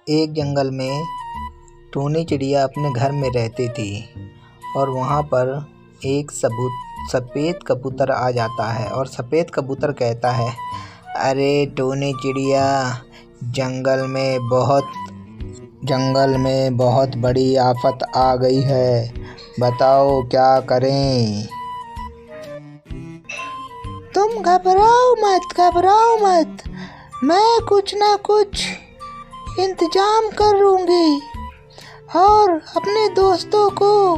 एक जंगल में टूनी चिड़िया अपने घर में रहती थी और वहाँ पर एक सफ़ेद कबूतर आ जाता है और सफ़ेद कबूतर कहता है, अरे टूनी चिड़िया, जंगल में बहुत बड़ी आफत आ गई है, बताओ क्या करें। तुम घबराओ मत, मैं कुछ ना कुछ इंतजाम कर लूँगी और अपने दोस्तों को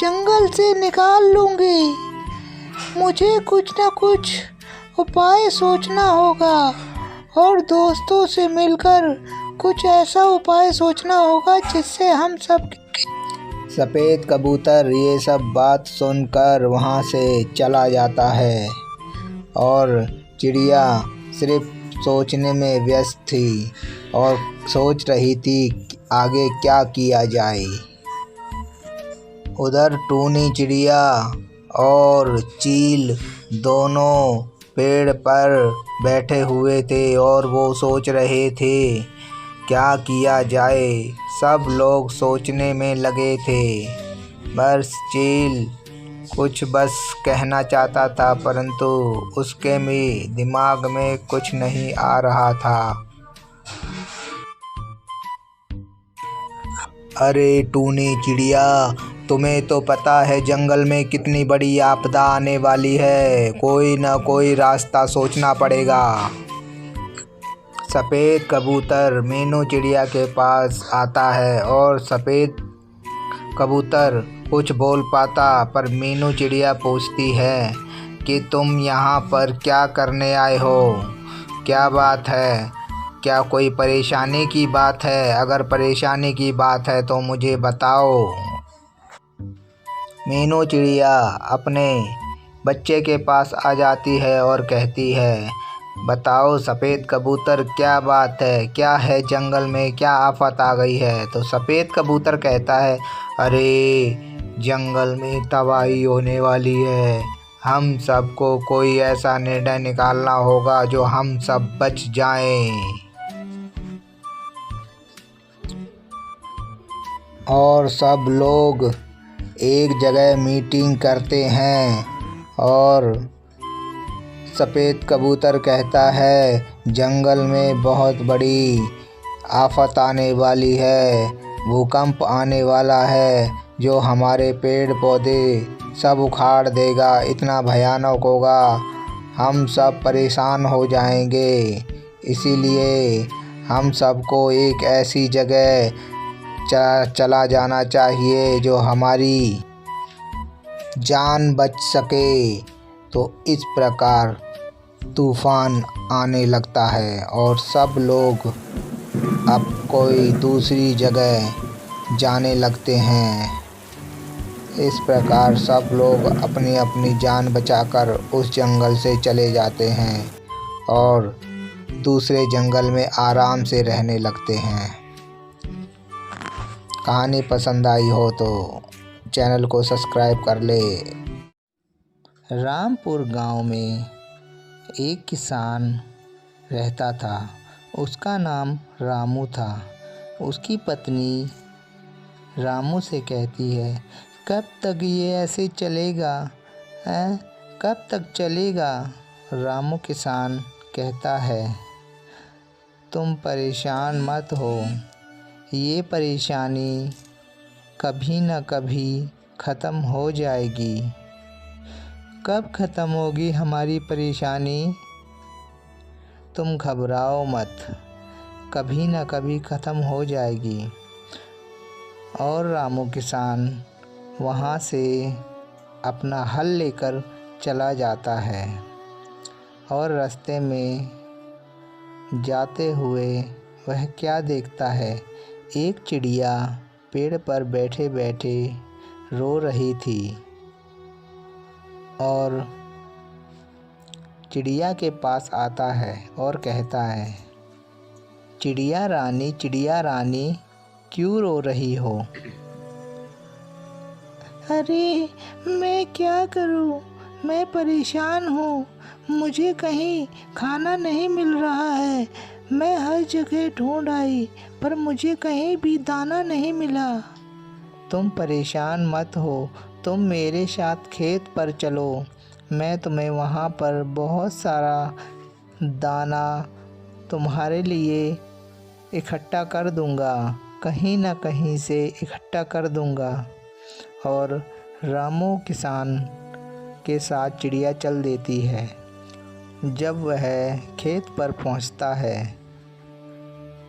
जंगल से निकाल लूँगी। मुझे कुछ ना कुछ उपाय सोचना होगा और दोस्तों से मिलकर कुछ ऐसा उपाय सोचना होगा जिससे हम सब। सफ़ेद कबूतर ये सब बात सुनकर वहाँ से चला जाता है और चिड़िया सिर्फ सोचने में व्यस्त थी और सोच रही थी कि आगे क्या किया जाए। उधर टूनी चिड़िया और चील दोनों पेड़ पर बैठे हुए थे और वो सोच रहे थे क्या किया जाए। सब लोग सोचने में लगे थे। बस चील कुछ बस कहना चाहता था, परंतु उसके भी दिमाग में कुछ नहीं आ रहा था। अरे टूनी चिड़िया, तुम्हें तो पता है जंगल में कितनी बड़ी आपदा आने वाली है, कोई ना कोई रास्ता सोचना पड़ेगा। सफ़ेद कबूतर मीनू चिड़िया के पास आता है और सफ़ेद कबूतर कुछ बोल पाता, पर मीनू चिड़िया पूछती है कि तुम यहाँ पर क्या करने आए हो, क्या बात है, क्या कोई परेशानी की बात है? अगर परेशानी की बात है तो मुझे बताओ। मीनू चिड़िया अपने बच्चे के पास आ जाती है और कहती है, बताओ सफ़ेद कबूतर, क्या बात है, क्या है जंगल में, क्या आफत आ गई है? तो सफ़ेद कबूतर कहता है, अरे जंगल में तबाही होने वाली है, हम सबको कोई ऐसा निर्णय निकालना होगा जो हम सब बच जाएं। और सब लोग एक जगह मीटिंग करते हैं और सफ़ेद कबूतर कहता है, जंगल में बहुत बड़ी आफत आने वाली है, भूकंप आने वाला है जो हमारे पेड़ पौधे सब उखाड़ देगा, इतना भयानक होगा, हम सब परेशान हो जाएंगे। इसीलिए हम सबको एक ऐसी जगह चला जाना चाहिए जो हमारी जान बच सके। तो इस प्रकार तूफान आने लगता है और सब लोग अब कोई दूसरी जगह जाने लगते हैं। इस प्रकार सब लोग अपनी अपनी जान बचाकर उस जंगल से चले जाते हैं और दूसरे जंगल में आराम से रहने लगते हैं। कहानी पसंद आई हो तो चैनल को सब्सक्राइब कर ले। रामपुर गांव में एक किसान रहता था। उसका नाम रामू था। उसकी पत्नी रामू से कहती है, कब तक ये ऐसे चलेगा, कब तक चलेगा? रामू किसान कहता है, तुम परेशान मत हो, ये परेशानी कभी न कभी ख़त्म हो जाएगी। कब ख़त्म होगी हमारी परेशानी? तुम घबराओ मत, कभी न कभी ख़त्म हो जाएगी। और रामू किसान वहाँ से अपना हल लेकर चला जाता है और रास्ते में जाते हुए वह क्या देखता है, एक चिड़िया पेड़ पर बैठे बैठे रो रही थी और चिड़िया के पास आता है और कहता है, चिड़िया रानी क्यों रो रही हो? अरे मैं क्या करूं, मैं परेशान हूँ, मुझे कहीं खाना नहीं मिल रहा है, मैं हर जगह ढूंढ आई पर मुझे कहीं भी दाना नहीं मिला। तुम परेशान मत हो, तुम मेरे साथ खेत पर चलो। मैं तुम्हें वहाँ पर बहुत सारा दाना तुम्हारे लिए इकट्ठा कर दूँगा, कहीं ना कहीं से इकट्ठा कर दूँगा। और रामू किसान के साथ चिड़िया चल देती है। जब वह खेत पर पहुंचता है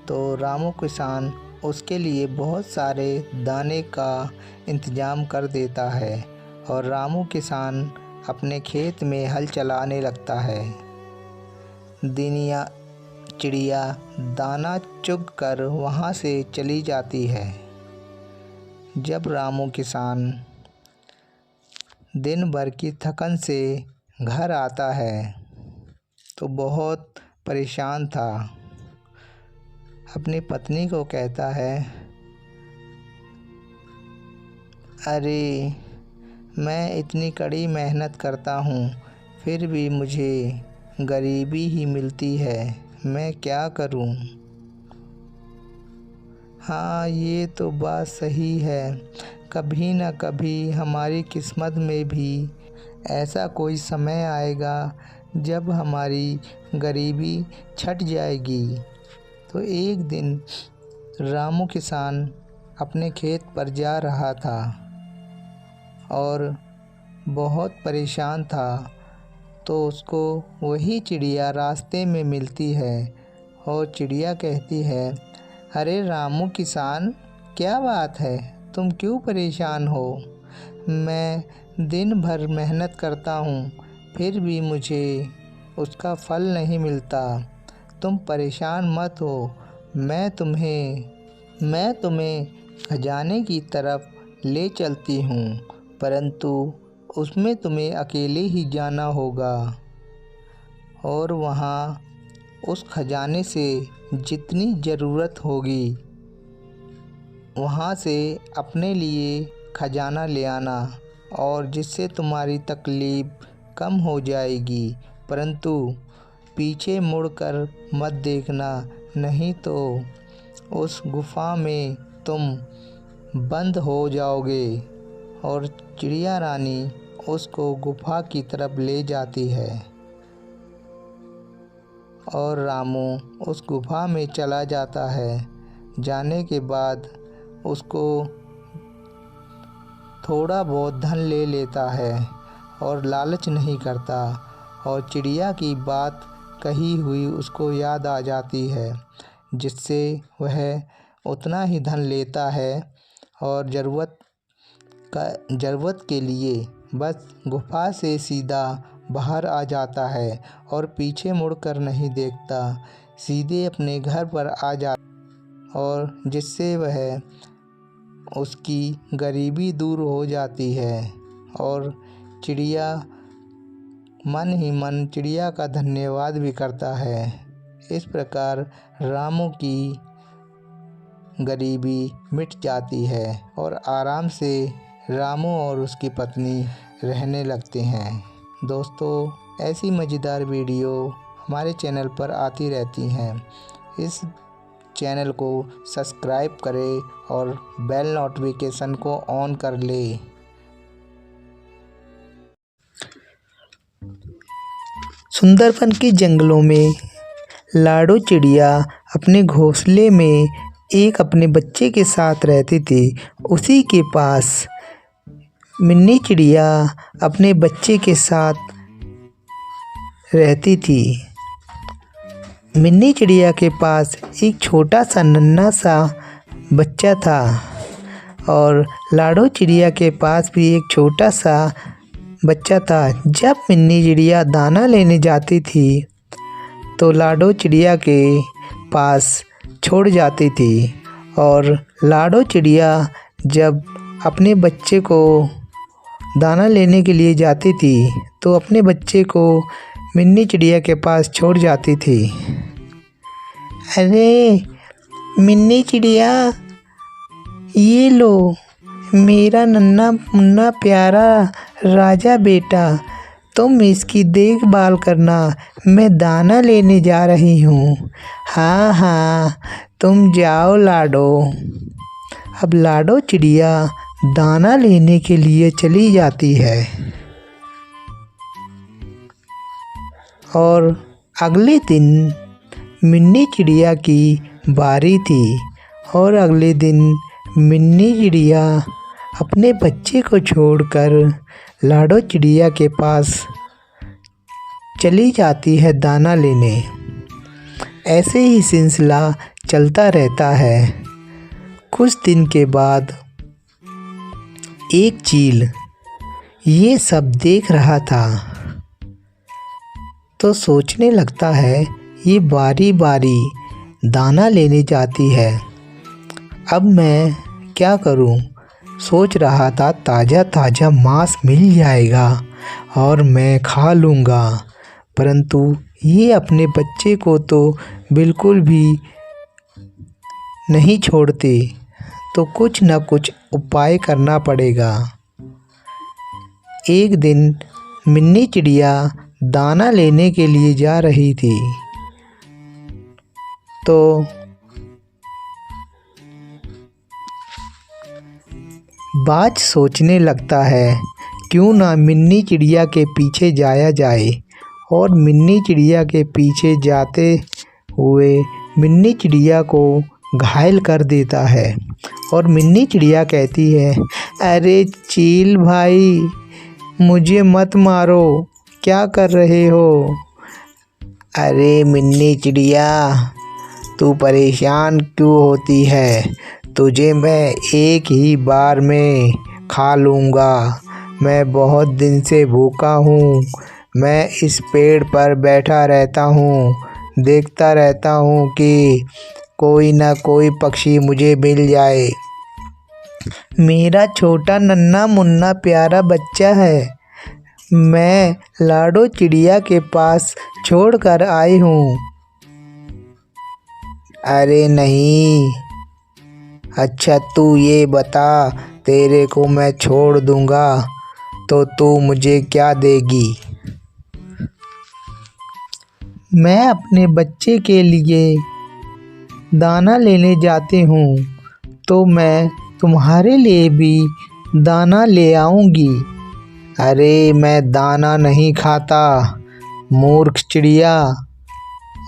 तो रामू किसान उसके लिए बहुत सारे दाने का इंतज़ाम कर देता है और रामू किसान अपने खेत में हल चलाने लगता है। चिड़िया दाना चुग कर वहाँ से चली जाती है। जब रामू किसान दिन भर की थकन से घर आता है तो बहुत परेशान था। अपनी पत्नी को कहता है, अरे मैं इतनी कड़ी मेहनत करता हूँ फिर भी मुझे गरीबी ही मिलती है, मैं क्या करूँ। हाँ, ये तो बात सही है, कभी न कभी हमारी किस्मत में भी ऐसा कोई समय आएगा जब हमारी गरीबी छट जाएगी। तो एक दिन रामू किसान अपने खेत पर जा रहा था और बहुत परेशान था, तो उसको वही चिड़िया रास्ते में मिलती है और चिड़िया कहती है, अरे रामू किसान, क्या बात है, तुम क्यों परेशान हो? मैं दिन भर मेहनत करता हूँ फिर भी मुझे उसका फल नहीं मिलता। तुम परेशान मत हो, मैं तुम्हें खजाने की तरफ ले चलती हूँ, परंतु उसमें तुम्हें अकेले ही जाना होगा और वहाँ उस खजाने से जितनी ज़रूरत होगी वहाँ से अपने लिए खजाना ले आना और जिससे तुम्हारी तकलीफ़ कम हो जाएगी, परंतु पीछे मुड़कर मत देखना, नहीं तो उस गुफ़ा में तुम बंद हो जाओगे। और चिड़िया रानी उसको गुफ़ा की तरफ ले जाती है और रामू उस गुफ़ा में चला जाता है। जाने के बाद उसको थोड़ा बहुत धन ले लेता है और लालच नहीं करता और चिड़िया की बात कही हुई उसको याद आ जाती है, जिससे वह उतना ही धन लेता है और ज़रूरत के लिए बस गुफ़ा से सीधा बाहर आ जाता है और पीछे मुड़कर नहीं देखता, सीधे अपने घर पर आ जाता और जिससे वह उसकी गरीबी दूर हो जाती है। और चिड़िया मन ही मन चिड़िया का धन्यवाद भी करता है। इस प्रकार रामू की गरीबी मिट जाती है और आराम से रामू और उसकी पत्नी रहने लगते हैं। दोस्तों, ऐसी मज़ेदार वीडियो हमारे चैनल पर आती रहती हैं। इस चैनल को सब्सक्राइब करें और बेल नोटिफिकेशन को ऑन कर लें। सुंदरबन के जंगलों में लाडो चिड़िया अपने घोंसले में एक अपने बच्चे के साथ रहती थी। उसी के पास मिन्नी चिड़िया अपने बच्चे के साथ रहती थी। मिन्नी चिड़िया के पास एक छोटा सा नन्हा सा बच्चा था और लाडो चिड़िया के पास भी एक छोटा सा बच्चा था। जब मिन्नी चिड़िया दाना लेने जाती थी तो लाडो चिड़िया के पास छोड़ जाती थी और लाडो चिड़िया जब अपने बच्चे को दाना लेने के लिए जाती थी तो अपने बच्चे को मिन्नी चिड़िया के पास छोड़ जाती थी। अरे मिन्नी चिड़िया, ये लो मेरा नन्हा मुन्ना प्यारा राजा बेटा, तुम इसकी देखभाल करना, मैं दाना लेने जा रही हूँ। हाँ हाँ, तुम जाओ लाडो। अब लाडो चिड़िया दाना लेने के लिए चली जाती है। और अगले दिन मिन्नी चिड़िया की बारी थी। और अगले दिन मिन्नी चिड़िया अपने बच्चे को छोड़कर लाडो चिड़िया के पास चली जाती है दाना लेने। ऐसे ही सिलसिला चलता रहता है। कुछ दिन के बाद एक चील ये सब देख रहा था तो सोचने लगता है, ये बारी बारी दाना लेने जाती है, अब मैं क्या करूं? सोच रहा था ताज़ा ताज़ा मांस मिल जाएगा और मैं खा लूँगा, परंतु ये अपने बच्चे को तो बिल्कुल भी नहीं छोड़ते, तो कुछ न कुछ उपाय करना पड़ेगा। एक दिन मिन्नी चिड़िया दाना लेने के लिए जा रही थी, तो बाज सोचने लगता है, क्यों ना मिन्नी चिड़िया के पीछे जाया जाए। और मिन्नी चिड़िया के पीछे जाते हुए मिन्नी चिड़िया को घायल कर देता है। और मिन्नी चिड़िया कहती है, अरे चील भाई, मुझे मत मारो, क्या कर रहे हो? अरे मिन्नी चिड़िया, तू परेशान क्यों होती है? तुझे मैं एक ही बार में खा लूँगा। मैं बहुत दिन से भूखा हूँ। मैं इस पेड़ पर बैठा रहता हूँ, देखता रहता हूँ कि कोई ना कोई पक्षी मुझे मिल जाए। मेरा छोटा नन्हा मुन्ना प्यारा बच्चा है, मैं लाडो चिड़िया के पास छोड़ कर आई हूँ। अरे नहीं, अच्छा तू ये बता, तेरे को मैं छोड़ दूँगा तो तू मुझे क्या देगी? मैं अपने बच्चे के लिए दाना लेने जाती हूँ, तो मैं तुम्हारे लिए भी दाना ले आऊँगी। अरे मैं दाना नहीं खाता, मूर्ख चिड़िया,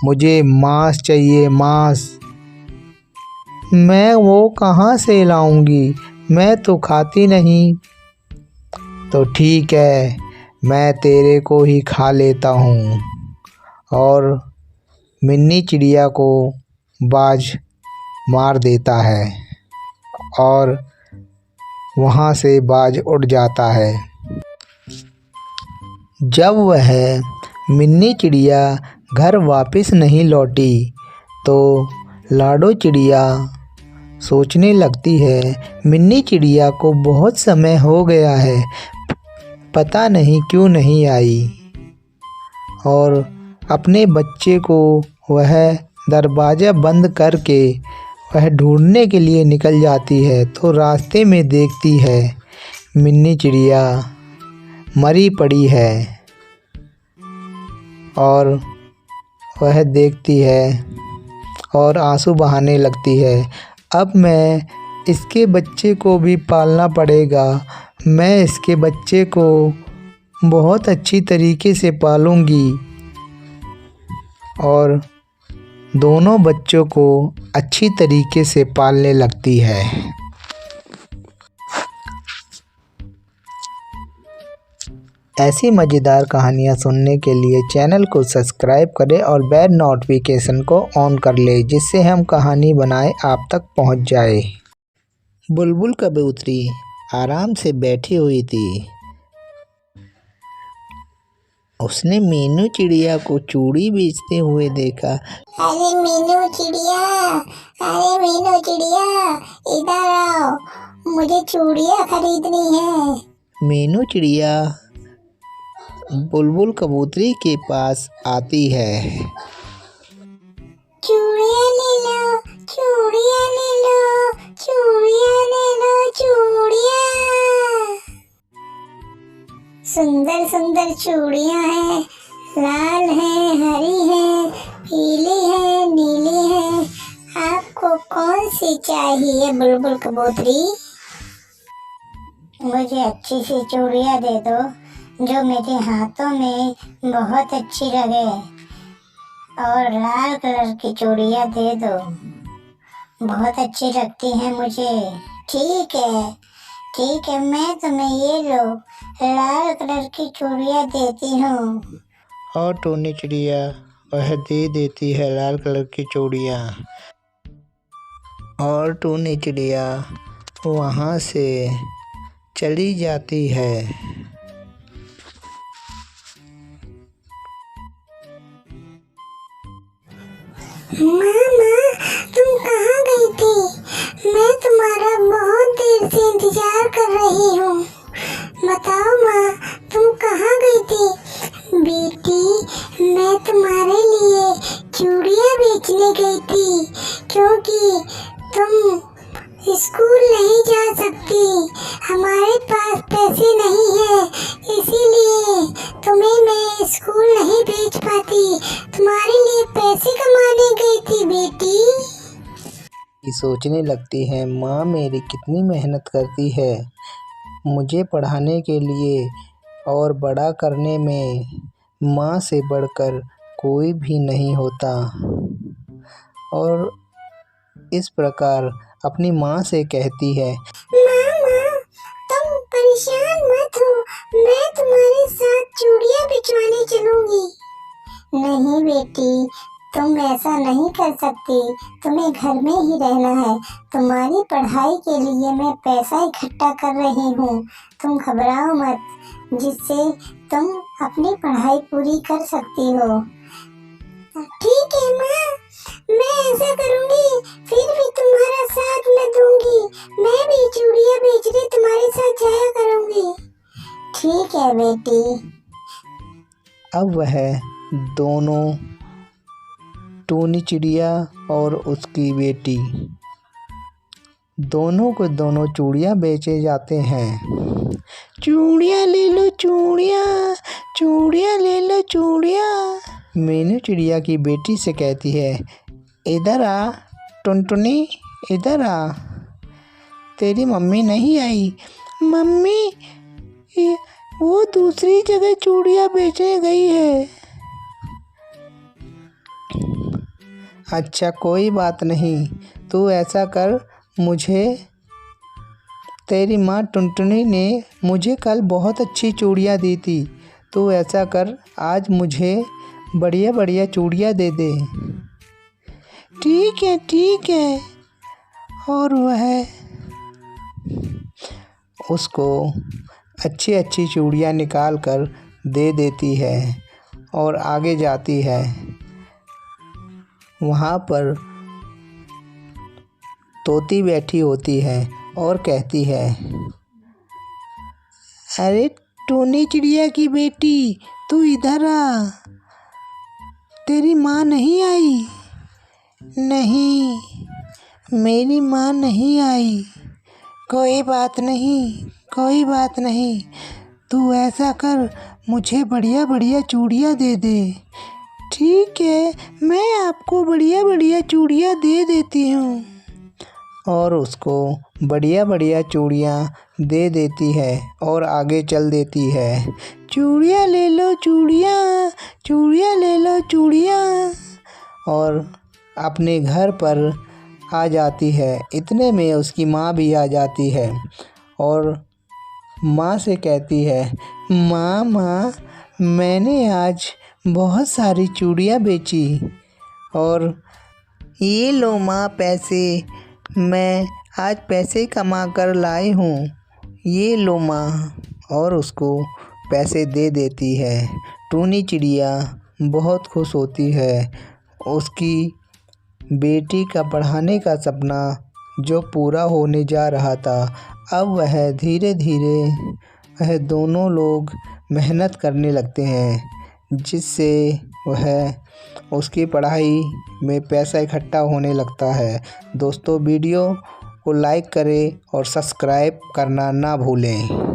मुझे मांस चाहिए, मांस। मैं वो कहाँ से लाऊंगी, मैं तो खाती नहीं। तो ठीक है, मैं तेरे को ही खा लेता हूँ। और मिन्नी चिड़िया को बाज मार देता है और वहाँ से बाज उड़ जाता है। जब वह मिन्नी चिड़िया घर वापस नहीं लौटी, तो लाडो चिड़िया सोचने लगती है, मिन्नी चिड़िया को बहुत समय हो गया है, पता नहीं क्यों नहीं आई। और अपने बच्चे को वह दरवाज़ा बंद करके वह ढूंढने के लिए निकल जाती है। तो रास्ते में देखती है मिन्नी चिड़िया मरी पड़ी है। और वह देखती है और आंसू बहाने लगती है, अब मैं इसके बच्चे को भी पालना पड़ेगा। मैं इसके बच्चे को बहुत अच्छी तरीके से पालूंगी। और दोनों बच्चों को अच्छी तरीके से पालने लगती है। ऐसी मज़ेदार कहानियाँ सुनने के लिए चैनल को सब्सक्राइब करें और बेल नोटिफिकेशन को ऑन कर लें, जिससे हम कहानी बनाए आप तक पहुंच जाए। बुलबुल कबूतरी आराम से बैठी हुई थी। उसने मीनू चिड़िया को चूड़ी बेचते हुए देखा। अरे मीनू चिड़िया, अरे मीनू चिड़िया, इधर आओ, मुझे चूड़ियाँ खरीदनी है। मीनू चिड़िया बुलबुल कबूतरी के पास आती है। चूड़ियाँ ले लो, चूड़ियाँ ले लो, चूड़ियाँ ले लो, चूड़ियाँ। सुंदर सुंदर सुंदर चूड़ियां हैं, लाल हैं, हरी हैं, पीली हैं, नीली हैं। आपको कौन सी चाहिए बुलबुल कबूतरी? मुझे अच्छी सी चूड़ियां दे दो जो मेरे हाथों में बहुत अच्छी लगे, और लाल कलर की चूड़ियां दे दो, बहुत अच्छी लगती हैं मुझे। ठीक है, मैं तुम्हें ये लो लाल कलर की चूड़ियां देती हूँ। और टूनी चिड़िया वह दे देती है लाल कलर की चूड़ियाँ। और टूनी चिड़िया वहाँ से चली जाती है। मामा, तुम कहाँ गई थी? मैं तुम्हारा बहुत देर से इंतजार कर रही हूँ। बताओ माँ, तुम कहाँ गई थी? बेटी, मैं तुम्हारे लिए चूड़ियाँ बेचने गई थी, क्योंकि तुम स्कूल नहीं जा सकती। हमारे पास पैसे नहीं है, इसीलिए तुम्हें मैं स्कूल नहीं भेज पाती। तुम्हारे लिए पैसे कमाने गई थी बेटी। सोचने लगती है, माँ मेरी कितनी मेहनत करती है मुझे पढ़ाने के लिए और बड़ा करने में। माँ से बढ़कर कोई भी नहीं होता। और इस प्रकार अपनी माँ से कहती है, मामा, तुम परेशान मत हो, मैं तुम्हारे साथ चूड़ियाँ बिचवाने चलूंगी। नहीं बेटी, तुम ऐसा नहीं कर सकती, तुम्हें घर में ही रहना है। तुम्हारी पढ़ाई के लिए मैं पैसा इकट्ठा कर रही हूँ, तुम घबराओ मत, जिससे तुम अपनी पढ़ाई पूरी कर सकती हो। ठीक है माँ, मैं ऐसा करूँगी, फिर भी तुम्हारा साथ मैं दूंगी। मैं भी चूड़ियाँ बेचने तुम्हारे साथ जाया करूँगी। ठीक है बेटी। अब वह दोनों टूनी चिड़िया और उसकी बेटी दोनों को दोनों चूड़ियाँ बेचे जाते हैं। चूड़ियाँ ले लो चूड़ियाँ, चूड़ियाँ ले लो चूड़ियाँ। मीनू चिड़िया की बेटी से कहती है, इधर आ टुनटुनी, इधर आ, तेरी मम्मी नहीं आई। मम्मी, वो दूसरी जगह चूड़ियाँ बेचने गई है। अच्छा कोई बात नहीं, तू ऐसा कर, तेरी माँ टुनटुनी ने मुझे कल बहुत अच्छी चूड़ियाँ दी थी। तू ऐसा कर, आज मुझे बढ़िया बढ़िया चूड़ियाँ दे दे। ठीक है। और वह उसको अच्छी अच्छी चूड़ियाँ निकाल कर दे देती है और आगे जाती है। वहाँ पर तोती बैठी होती है और कहती है, अरे टूनी चिड़िया की बेटी, तू इधर आ, तेरी माँ नहीं आई। नहीं, मेरी माँ नहीं आई। कोई बात नहीं, तू ऐसा कर, मुझे बढ़िया बढ़िया चूड़ियाँ दे दे। ठीक है, मैं आपको बढ़िया बढ़िया चूड़ियाँ दे देती हूँ। और उसको बढ़िया बढ़िया चूड़ियाँ दे देती है और आगे चल देती है। चूड़ियाँ ले लो चूड़ियाँ, चूड़ियाँ ले लो चूड़ियाँ। और अपने घर पर आ जाती है। इतने में उसकी माँ भी आ जाती है और माँ से कहती है, माँ, मैंने आज बहुत सारी चूड़ियाँ बेची और ये लो माँ पैसे, मैं आज पैसे कमा कर लाई हूँ, ये लो माँ। और उसको पैसे दे देती है। टूनी चिड़िया बहुत खुश होती है। उसकी बेटी का पढ़ाने का सपना जो पूरा होने जा रहा था, अब वह धीरे धीरे वह दोनों लोग मेहनत करने लगते हैं, जिससे वह उसकी पढ़ाई में पैसा इकट्ठा होने लगता है। दोस्तों वीडियो को लाइक करें और सब्सक्राइब करना ना भूलें।